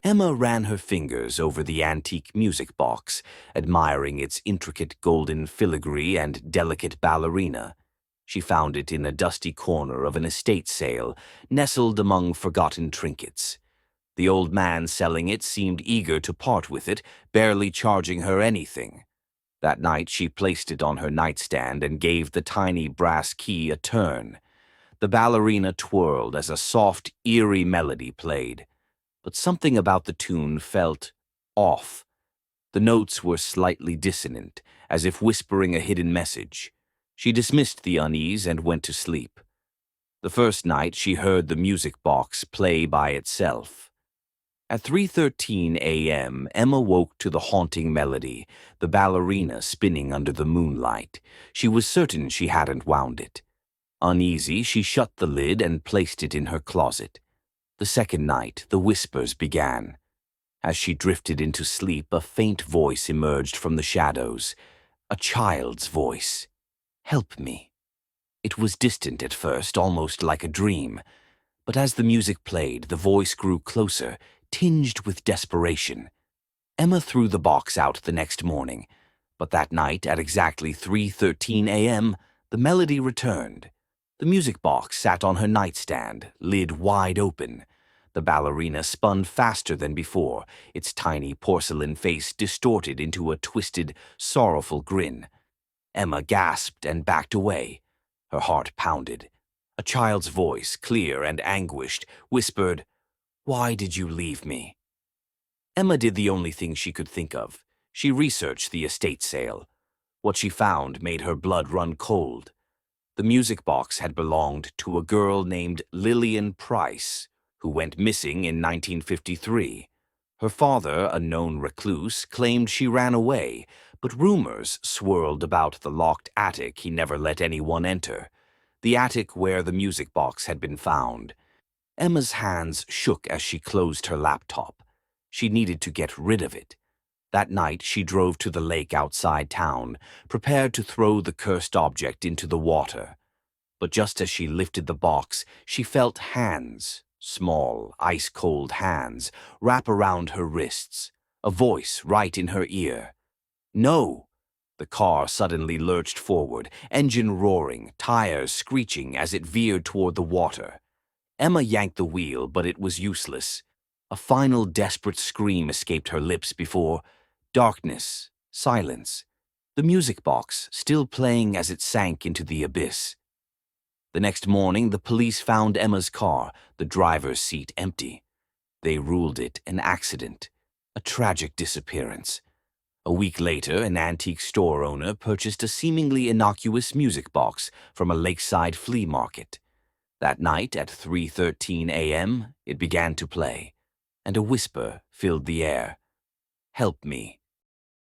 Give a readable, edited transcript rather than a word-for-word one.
Emma ran her fingers over the antique music box, admiring its intricate golden filigree and delicate ballerina. She found it in a dusty corner of an estate sale, nestled among forgotten trinkets. The old man selling it seemed eager to part with it, barely charging her anything. That night she placed it on her nightstand and gave the tiny brass key a turn. The ballerina twirled as a soft, eerie melody played. But something about the tune felt off. The notes were slightly dissonant, as if whispering a hidden message. She dismissed the unease and went to sleep. The first night she heard the music box play by itself. At 3:13 a.m., Emma woke to the haunting melody, the ballerina spinning under the moonlight. She was certain she hadn't wound it. Uneasy, she shut the lid and placed it in her closet. The second night, the whispers began. As she drifted into sleep, a faint voice emerged from the shadows. A child's voice. "Help me." It was distant at first, almost like a dream. But as the music played, the voice grew closer, tinged with desperation. Emma threw the box out the next morning. But that night, at exactly 3:13 a.m., the melody returned. The music box sat on her nightstand, lid wide open. The ballerina spun faster than before, its tiny porcelain face distorted into a twisted, sorrowful grin. Emma gasped and backed away. Her heart pounded. A child's voice, clear and anguished, whispered, "Why did you leave me?" Emma did the only thing she could think of. She researched the estate sale. What she found made her blood run cold. The music box had belonged to a girl named Lillian Price, who went missing in 1953. Her father, a known recluse, claimed she ran away, but rumors swirled about the locked attic he never let anyone enter, the attic where the music box had been found. Emma's hands shook as she closed her laptop. She needed to get rid of it. That night, she drove to the lake outside town, prepared to throw the cursed object into the water. But just as she lifted the box, she felt hands, small, ice-cold hands, wrap around her wrists, a voice right in her ear. "No!" The car suddenly lurched forward, engine roaring, tires screeching as it veered toward the water. Emma yanked the wheel, but it was useless. A final desperate scream escaped her lips before darkness, silence, the music box still playing as it sank into the abyss. The next morning, the police found Emma's car, the driver's seat empty. They ruled it an accident, a tragic disappearance. A week later, an antique store owner purchased a seemingly innocuous music box from a lakeside flea market. That night, at 3:13 a.m., it began to play, and a whisper filled the air. "Help me."